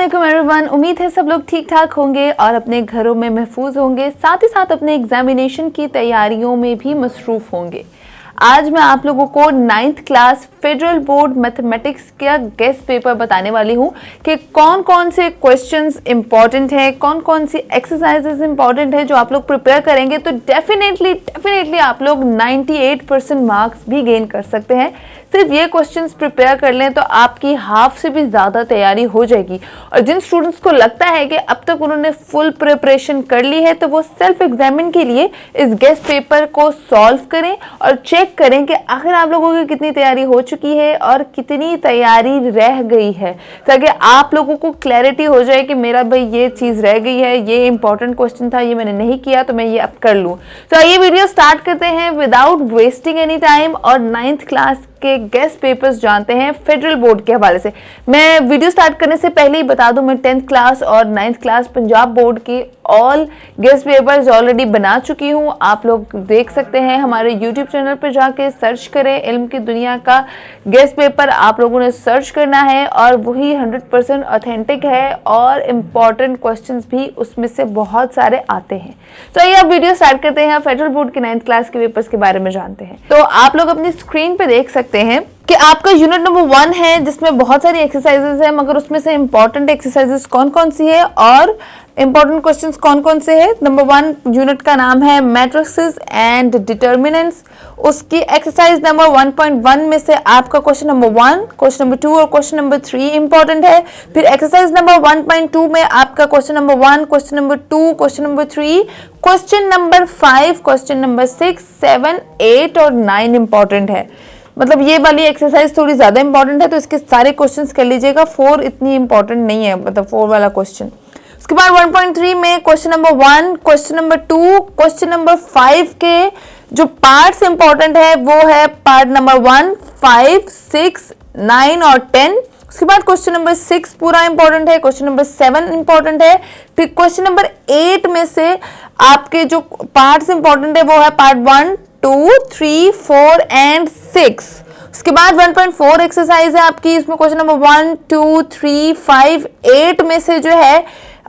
अस्सलामुअलैकुम एवरीवन। उम्मीद है सब लोग ठीक ठाक होंगे और अपने घरों में महफूज होंगे, साथ ही साथ अपने एग्जामिनेशन की तैयारियों में भी मसरूफ होंगे। आज मैं आप लोगों को 9th class federal board mathematics का गेस्ट पेपर बताने वाली हूँ कि कौन कौन से क्वेश्चंस इंपॉर्टेंट है, कौन कौन सी एक्सरसाइजेस इंपॉर्टेंट है जो आप लोग प्रिपेयर करेंगे तो डेफिनेटली आप लोग 98% मार्क्स भी गेन कर सकते हैं। सिर्फ ये क्वेश्चंस प्रिपेयर कर लें तो आपकी हाफ से भी ज़्यादा तैयारी हो जाएगी। और जिन स्टूडेंट्स को लगता है कि अब तक उन्होंने फुल प्रिपरेशन कर ली है तो वो सेल्फ एग्जामिन के लिए इस गेस्ट पेपर को सॉल्व करें और चेक करें कि आखिर आप लोगों की कितनी तैयारी हो चुकी है और कितनी तैयारी रह गई है, ताकि आप लोगों को क्लैरिटी हो जाए कि मेरा भाई ये चीज़ रह गई है, ये इंपॉर्टेंट क्वेश्चन था, ये मैंने नहीं किया तो मैं ये अब कर लूँ। तो ये वीडियो स्टार्ट करते हैं विदाउट वेस्टिंग एनी टाइम और 9th क्लास के गेस्ट पेपर्स जानते हैं फेडरल बोर्ड के हवाले से। मैं वीडियो स्टार्ट करने से पहले ही बता दूं, मैं 10th क्लास और 9th क्लास पंजाब बोर्ड की ऑल गेस्ट पेपर्स ऑलरेडी बना चुकी हूं। आप लोग देख सकते हैं, हमारे यूट्यूब चैनल पर जाके सर्च करें इल्म की दुनिया का गेस्ट पेपर, आप लोगों ने सर्च करना है और वही 100% ऑथेंटिक है और इम्पॉर्टेंट क्वेश्चंस भी उसमें से बहुत सारे आते हैं। तो आइए अब वीडियो स्टार्ट करते हैं, फेडरल बोर्ड के 9th क्लास के पेपर्स के बारे में जानते हैं। तो आप लोग अपनी स्क्रीन पे देख सकते हैं कि आपका यूनिट नंबर 1 है जिसमें बहुत सारी एक्सरसाइजेस है, मगर उसमें से इंपॉर्टेंट एक्सरसाइजेस कौन कौन सी है और इंपॉर्टेंट क्वेश्चंस कौन कौन से है। नंबर 1 यूनिट का नाम है मैट्रिसेस एंड डिटर्मिनेंट्स। उसकी एक्सरसाइज नंबर 1.1 में से आपका क्वेश्चन नंबर 1, क्वेश्चन नंबर 2 और क्वेश्चन नंबर 3 इंपॉर्टेंट है। फिर एक्सरसाइज नंबर 1.2 में आपका question number 1, question number 2, question number 3, question number 5, question number 6, 7, 8 और 9 इंपॉर्टेंट है। मतलब ये वाली एक्सरसाइज थोड़ी ज्यादा इंपॉर्टेंट है तो इसके सारे क्वेश्चंस कर लीजिएगा। 4 इतनी इंपॉर्टेंट नहीं है, मतलब 4 वाला क्वेश्चन। उसके बाद 1.3 में question number 1, question number 2, question number 5 के जो पार्ट्स इंपॉर्टेंट है वो है पार्ट नंबर 1, 5, 6, 9 और 10। उसके बाद क्वेश्चन नंबर 6 पूरा इंपॉर्टेंट है, क्वेश्चन नंबर 7 इंपॉर्टेंट है। फिर क्वेश्चन नंबर 8 में से आपके जो पार्ट्स इंपॉर्टेंट है वो है पार्ट 1, 2, 3, 4 एंड 6। उसके बाद 1.4 एक्सरसाइज है आपकी, इसमें क्वेश्चन नंबर 1, 2, 3, 5, 8 में से जो है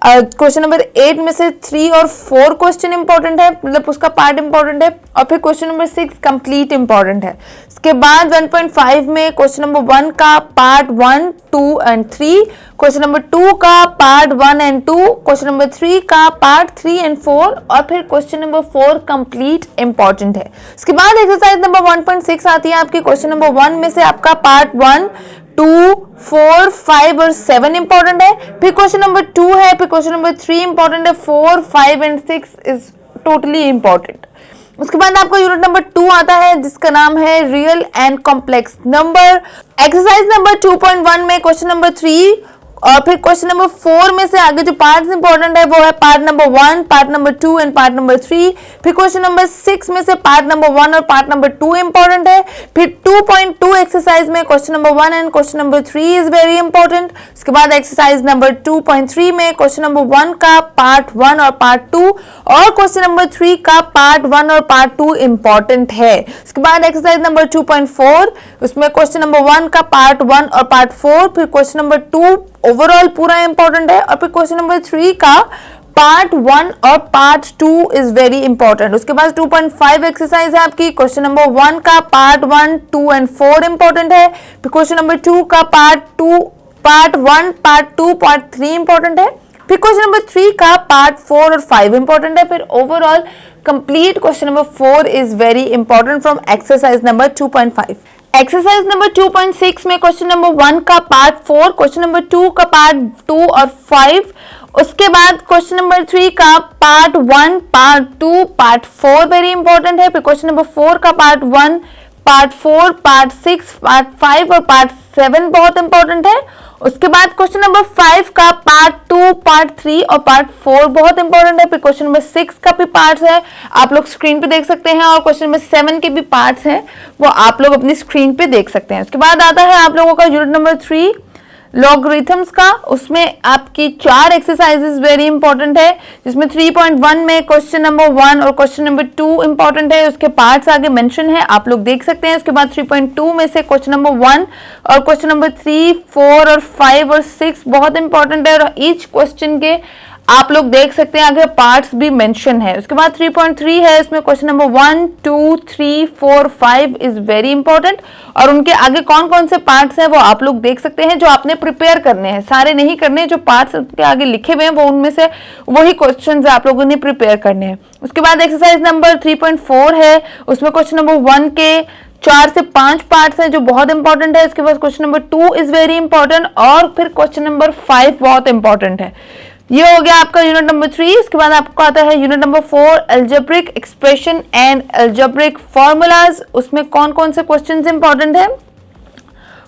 क्वेश्चन नंबर 8 में से 3 और 4 क्वेश्चन इंपॉर्टेंट है, मतलब उसका पार्ट इंपॉर्टेंट है। और फिर क्वेश्चन नंबर 6 कंप्लीट इंपॉर्टेंट है। उसके बाद 1.5 में क्वेश्चन नंबर 1 का पार्ट 1, 2 एंड 3, क्वेश्चन नंबर 2 का पार्ट 1 एंड 2, क्वेश्चन नंबर 3 का पार्ट 3 एंड 4 और फिर क्वेश्चन नंबर 4 कंप्लीट इंपॉर्टेंट है। उसके बाद एक्सरसाइज नंबर 1.6 आती है आपकी, क्वेश्चन नंबर 1 में से आपका पार्ट 1, 2, 4, 5 और 7 इंपॉर्टेंट है। फिर क्वेश्चन नंबर 2 है, फिर क्वेश्चन नंबर 3 इंपॉर्टेंट है, 4, 5 एंड 6 इज टोटली इंपॉर्टेंट। उसके बाद आपका यूनिट नंबर 2 आता है जिसका नाम है real and complex number. Exercise number 2.1 में क्वेश्चन नंबर 3 और फिर क्वेश्चन नंबर 4 में से आगे जो पार्ट्स इंपॉर्टेंट है वो है part number 1, part number 2 and part number 3। फिर क्वेश्चन नंबर 6 में से पार्ट नंबर 1 और पार्ट नंबर 2 इंपॉर्टेंट है। फिर 2.2 एक्सरसाइज में question number 1 and question number 3 is very important. उसके बाद एक्सरसाइज नंबर 2.3 में क्वेश्चन नंबर 1 का पार्ट 1 और पार्ट 2 और क्वेश्चन नंबर 3 का पार्ट 1 और पार्ट 2 इंपॉर्टेंट है। उसके बाद एक्सरसाइज नंबर 2.4, उसमें क्वेश्चन नंबर 1 का पार्ट 1 और पार्ट 4, फिर क्वेश्चन नंबर 2 ओवरऑल पूरा इंपॉर्टेंट है और फिर क्वेश्चन नंबर 3 का पार्ट 1 और पार्ट 2 इज वेरी इंपॉर्टेंट। उसके बाद 2.5 एक्सरसाइज है आपकी, क्वेश्चन नंबर 1 का पार्ट 1, 2 एंड 4 इंपॉर्टेंट है। फिर क्वेश्चन नंबर 2 का पार्ट 1, पार्ट 2, पार्ट 3 इंपॉर्टेंट है। फिर क्वेश्चन नंबर 3 का पार्ट 4 और 5 इंपॉर्टेंट है। फिर overall complete question number 4 is very important from exercise number 2.5। Exercise number 2.6 में क्वेश्चन नंबर 1 का पार्ट 4, क्वेश्चन नंबर 2 का पार्ट 2 और 5, उसके बाद क्वेश्चन नंबर 3 का part 1, part 2, part 4 very important है। फिर क्वेश्चन नंबर 4 का पार्ट 1, पार्ट 4, पार्ट 6, पार्ट 5 और पार्ट 7 बहुत इंपॉर्टेंट है। उसके बाद क्वेश्चन नंबर 5 का पार्ट 2, पार्ट 3 और पार्ट 4 बहुत इंपॉर्टेंट है। फिर क्वेश्चन नंबर 6 का भी पार्ट्स है, आप लोग स्क्रीन पे देख सकते हैं, और क्वेश्चन नंबर 7 के भी पार्ट्स हैं वो आप लोग अपनी स्क्रीन पे देख सकते हैं। उसके बाद आता है आप लोगों का यूनिट नंबर 3 लॉगरिथम्स का, उसमें आपकी 4 एक्सरसाइजेस वेरी इंपॉर्टेंट है, जिसमें 3.1 में क्वेश्चन नंबर 1 और क्वेश्चन नंबर 2 इंपॉर्टेंट है, उसके पार्ट्स आगे मेंशन है, आप लोग देख सकते हैं। उसके बाद 3.2 में से क्वेश्चन नंबर 1 और क्वेश्चन नंबर 3, 4 और 5 और 6 बहुत इंपॉर्टेंट है, और ईच क्वेश्चन के आप लोग देख सकते हैं आगे पार्ट्स भी मेंशन है। उसके बाद 3.3 है, इसमें question number 1, 2, 3, 4, 5 is very important, और उनके आगे कौन कौन से पार्ट्स हैं वो आप लोग देख सकते हैं, जो आपने प्रिपेयर करने हैं, सारे नहीं करने, जो पार्ट्स के आगे लिखे हुए हैं वो उनमें से वही क्वेश्चन आप लोगों ने प्रिपेयर करने हैं। उसके बाद एक्सरसाइज नंबर 3.4 है, उसमें क्वेश्चन नंबर 1 के 4 से 5 पार्ट्स हैं जो बहुत इंपॉर्टेंट है। उसके बाद question number 2 is very important, और फिर क्वेश्चन नंबर 5 बहुत इंपॉर्टेंट है। ये हो गया आपका यूनिट नंबर 3। उसके बाद आपको आता है unit number 4, algebraic expression and algebraic formulas. उसमें कौन कौन से क्वेश्चंस इंपॉर्टेंट है,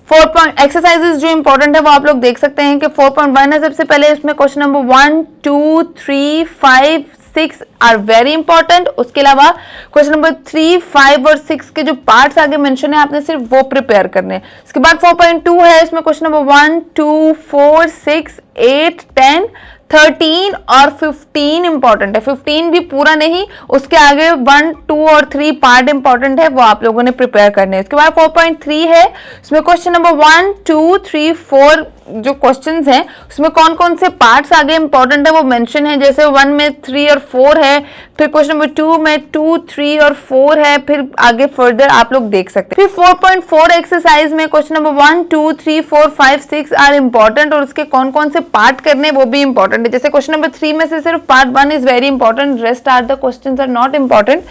4 पॉइंट एक्सरसाइजेस जो इंपॉर्टेंट है वो आप लोग देख सकते हैं कि 4.1 है सबसे पहले, इसमें question number 1, 2, 3, 5, 6 are very important. उसके अलावा क्वेश्चन नंबर 3, 5 और 6 के जो पार्ट्स आगे मेंशन है आपने सिर्फ वो प्रिपेयर करने हैं। उसके बाद 4.2 है, इसमें क्वेश्चन नंबर 1, 2, 4, 6, 8, 10, 13 और 15 इंपॉर्टेंट है। 15 भी पूरा नहीं, उसके आगे 1, 2 और 3 पार्ट इंपॉर्टेंट है, वो आप लोगों ने प्रिपेयर करने हैं। उसके बाद 4.3 है, उसमें क्वेश्चन नंबर 1, 2, 3, 4 जो क्वेश्चंस हैं उसमें कौन कौन से पार्ट्स आगे इंपॉर्टेंट है वो मेंशन है, जैसे 1 में 3 और 4 है, फिर क्वेश्चन नंबर 2 में 2, 3 और 4 है, फिर आगे फर्दर आप लोग देख सकते हैं। फिर 4.4 एक्सरसाइज में क्वेश्चन नंबर 1, 2, 3, 4, 5, 6 आर इंपॉर्टेंट, और उसके कौन कौन से पार्ट करने वो भी इंपॉर्टेंट है। जैसे क्वेश्चन नंबर 3 में से सिर्फ part 1 is very important, rest are the questions are not important,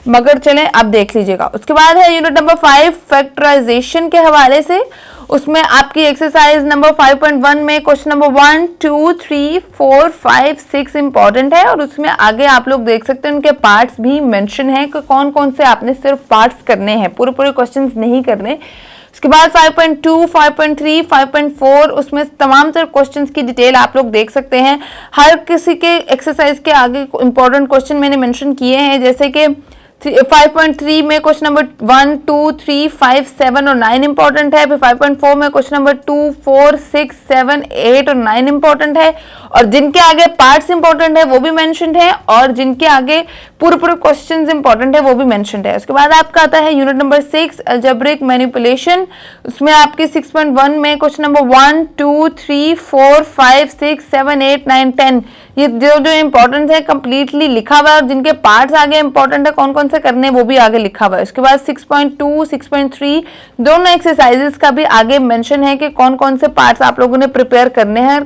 मगर चलें आप देख लीजिएगा। उसके बाद है यूनिट नंबर 5, फैक्टराइजेशन के हवाले से। उसमें आपकी एक्सरसाइज नंबर 5.1 में क्वेश्चन नंबर 1, 2, 3, 4, 5, 6 इंपॉर्टेंट है, और उसमें आगे आप लोग देख सकते हैं उनके पार्ट्स भी मेंशन है कि कौन कौन से आपने सिर्फ पार्ट्स करने हैं, पूरे पूरे क्वेश्चंस नहीं करने। उसके बाद 5.2, 5.3, 5.4 उसमें तमाम तरह क्वेश्चंस की डिटेल आप लोग देख सकते हैं। हर किसी के एक्सरसाइज के आगे इंपॉर्टेंट क्वेश्चन मैंने मेंशन किए हैं, जैसे कि 5.3 में क्वेश्चन नंबर 1, 2, 3, 5, 7 और 9 इंपॉर्टेंट है। फिर 5.4 में क्वेश्चन नंबर 2, 4, 6, 7, 8 और 9 इंपॉर्टेंट है, और जिनके आगे पार्ट्स इंपॉर्टेंट है वो भी मेंशन्ड है, और जिनके आगे पूरे पूरे क्वेश्चंस इंपॉर्टेंट है वो भी मेंशन्ड है। उसके बाद आपका आता है यूनिट नंबर 6, अलजेब्रिक मैनिपुलेशन। उसमें आपके 6.1 में क्वेश्चन नंबर 1, 2, 3, 4, 5, 6, 7, 8, 9, 10 ये जो इंपॉर्टेंट है कंप्लीटली लिखा हुआ है, और जिनके पार्ट्स आगे इंपॉर्टेंट है कौन कौन से करने वो भी आगे लिखा हुआ है। उसके बाद 6.2, 6.3 दोनों एक्सरसाइजेस का भी आगे मेंशन है कि कौन कौन से पार्ट्स आप लोगों ने प्रिपेयर करने हैं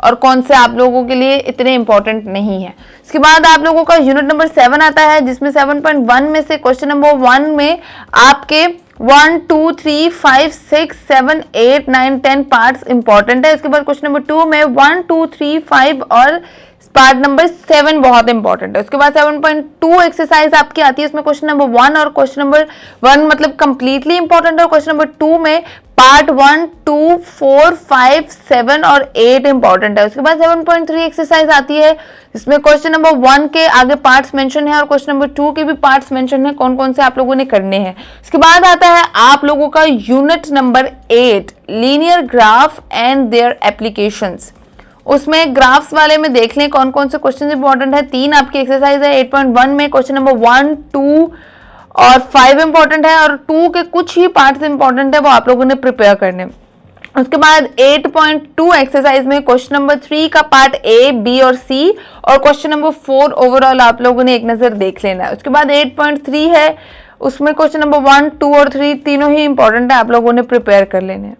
और कौन से आप लोगों के लिए इतने इंपॉर्टेंट नहीं है। इसके बाद आप लोगों का यूनिट नंबर 7 आता है, जिसमें 7.1 में से क्वेश्चन नंबर 1 में आपके 1, 2, 3, 5, 6, 7, 8, 9, 10 पार्ट्स इंपॉर्टेंट है। इसके बाद क्वेश्चन नंबर 2 में 1, 2, 3, 5 और पार्ट नंबर 7 बहुत इंपॉर्टेंट है। उसके बाद 7.2 एक्सरसाइज आपकी आती है, इसमें क्वेश्चन नंबर 1 और क्वेश्चन नंबर 1 मतलब कंप्लीटली इंपॉर्टेंट है, और क्वेश्चन नंबर 2 में पार्ट 1, 2, 4, 5, 7 और 8 इंपॉर्टेंट है। उसके बाद 7.3 एक्सरसाइज आती है, जिसमें क्वेश्चन नंबर 1 के आगे पार्ट्स मेंशन है और क्वेश्चन नंबर 2 के भी पार्ट्स मेंशन है, कौन कौन से आप लोगों ने करने हैं। उसके बाद आता है आप लोगों का unit number 8, linear graph and their applications. उसमें ग्राफ्स वाले में देख लें कौन कौन से क्वेश्चन इंपॉर्टेंट है। 3 आपकी एक्सरसाइज है। 8.1 में क्वेश्चन नंबर 1, 2 और 5 इंपॉर्टेंट है, और 2 के कुछ ही पार्ट्स इंपॉर्टेंट है, वो आप लोगों ने प्रिपेयर करने। उसके बाद 8.2 एक्सरसाइज में क्वेश्चन नंबर 3 का पार्ट ए, बी और सी, और क्वेश्चन नंबर 4 ओवरऑल आप लोगों ने एक नजर देख लेना है। उसके बाद 8.3 है, उसमें क्वेश्चन नंबर 1, 2 और 3 तीनों ही इंपॉर्टेंट है, आप लोगों ने प्रिपेयर कर लेने हैं।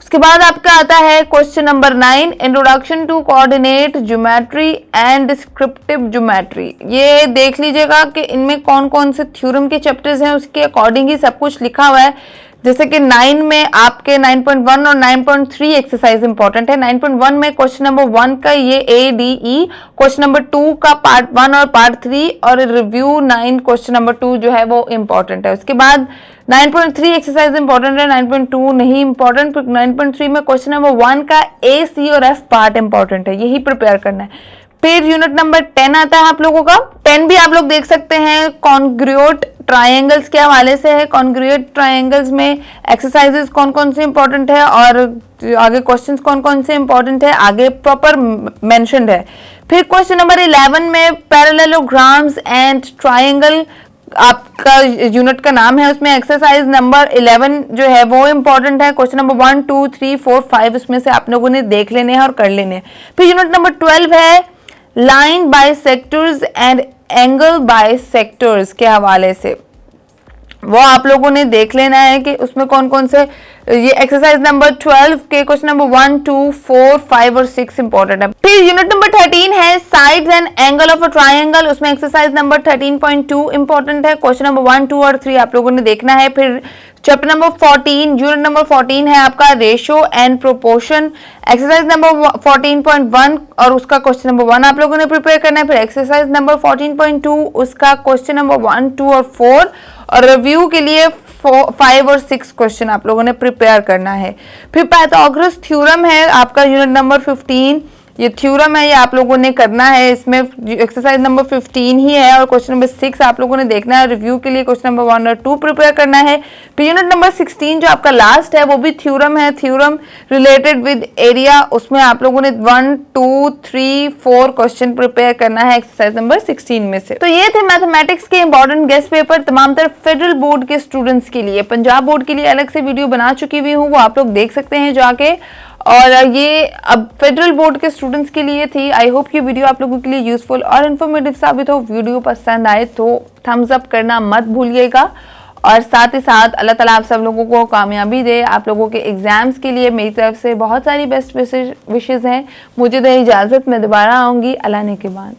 उसके बाद आपका आता है question number 9, introduction to coordinate geometry and descriptive geometry. ये देख लीजिएगा कि इनमें कौन कौन से थ्योरम के चैप्टर्स हैं, उसके अकॉर्डिंग ही सब कुछ लिखा हुआ है। जैसे कि 9 में आपके 9.1 और 9.3 एक्सरसाइज इंपॉर्टेंट है। 9.1 में क्वेश्चन नंबर 1 का ये ए, डी, ई, क्वेश्चन नंबर 2 का पार्ट 1 और पार्ट 3, और रिव्यू 9 क्वेश्चन नंबर 2 जो है वो इंपॉर्टेंट है। उसके बाद 9.3 एक्सरसाइज इंपॉर्टेंट है, 9.2 नहीं इंपॉर्टेंट। 9.3 में क्वेश्चन नंबर 1 का ए, सी और एफ पार्ट इंपॉर्टेंट है, यही प्रिपेयर करना है। फिर यूनिट नंबर 10 आता है आप लोगों का। 10 भी आप लोग देख सकते हैं, कॉन्ग्रुएंट ट्रायंगल्स के हवाले से है। कॉन्ग्रुएंट ट्रायंगल्स में एक्सरसाइजेस कौन कौन से इंपॉर्टेंट है और आगे क्वेश्चंस कौन कौन से इंपॉर्टेंट है, आगे प्रॉपर मेंशन्ड है। फिर क्वेश्चन नंबर 11 में पैरेललोग्राम्स एंड ट्रायंगल आपका यूनिट का नाम है, उसमें एक्सरसाइज नंबर 11 जो है वो इंपॉर्टेंट है। क्वेश्चन नंबर 1 2 3 4 5 उसमें से आप लोगों ने देख लेने हैं और कर लेने हैं। फिर यूनिट नंबर 12 है line bisectors and angle bisectors के हवाले से, वो आप लोगों ने देख लेना है कि उसमें कौन कौन से, ये एक्सरसाइज नंबर 12 के क्वेश्चन नंबर 1 2 4 5 और 6 इंपॉर्टेंट है। फिर यूनिट नंबर 13 है sides and angle of a triangle, उसमें एक्सरसाइज नंबर 13.2 इंपॉर्टेंट है। क्वेश्चन नंबर 1 2 और 3 आप लोगों ने देखना है। फिर चैप्टर नंबर 14 यूनिट नंबर 14 है आपका ratio and proportion, exercise number 14.1 और उसका क्वेश्चन नंबर 1 आप लोगों ने प्रिपेयर करना है। फिर एक्सरसाइज नंबर 14.2 उसका क्वेश्चन नंबर 1 2 और 4 और रिव्यू के लिए 5 और 6 क्वेश्चन आप लोगों ने प्रिपेयर करना है। फिर पाइथागोरस थ्योरम है आपका यूनिट नंबर 15, ये थ्योरम है, ये आप लोगों ने करना है। इसमें एक्सरसाइज नंबर 15 ही है और क्वेश्चन नंबर 6 आप लोगों ने देखना है। रिव्यू के लिए क्वेश्चन नंबर 1 और 2 प्रिपेयर करना है। फिर यूनिट नंबर 16 जो आपका लास्ट है वो भी थ्योरम है, थ्योरम रिलेटेड विद एरिया, उसमें आप लोगों ने 1 2 3 4 क्वेश्चन प्रिपेयर करना है एक्सरसाइज नंबर 16 में से। तो ये थे मैथमेटिक्स के इंपॉर्टेंट गेस्ट पेपर तमाम तरफ फेडरल बोर्ड के स्टूडेंट्स के लिए। पंजाब बोर्ड के लिए अलग से वीडियो बना चुकी हुई हूँ, वो आप लोग देख सकते हैं जाके, और ये अब फेडरल बोर्ड के स्टूडेंट्स के लिए थी। आई होप ये वीडियो आप लोगों के लिए यूजफुल और इन्फॉर्मेटिव साबित हो। वीडियो पसंद आए तो थम्स अप करना मत भूलिएगा, और साथ ही साथ अल्लाह ताला आप सब लोगों को कामयाबी दे। आप लोगों के एग्जाम्स के लिए मेरी तरफ से बहुत सारी बेस्ट विशेज़ हैं। मुझे दे इजाज़त, मैं दोबारा आऊँगी अल्लाह ने के बाद।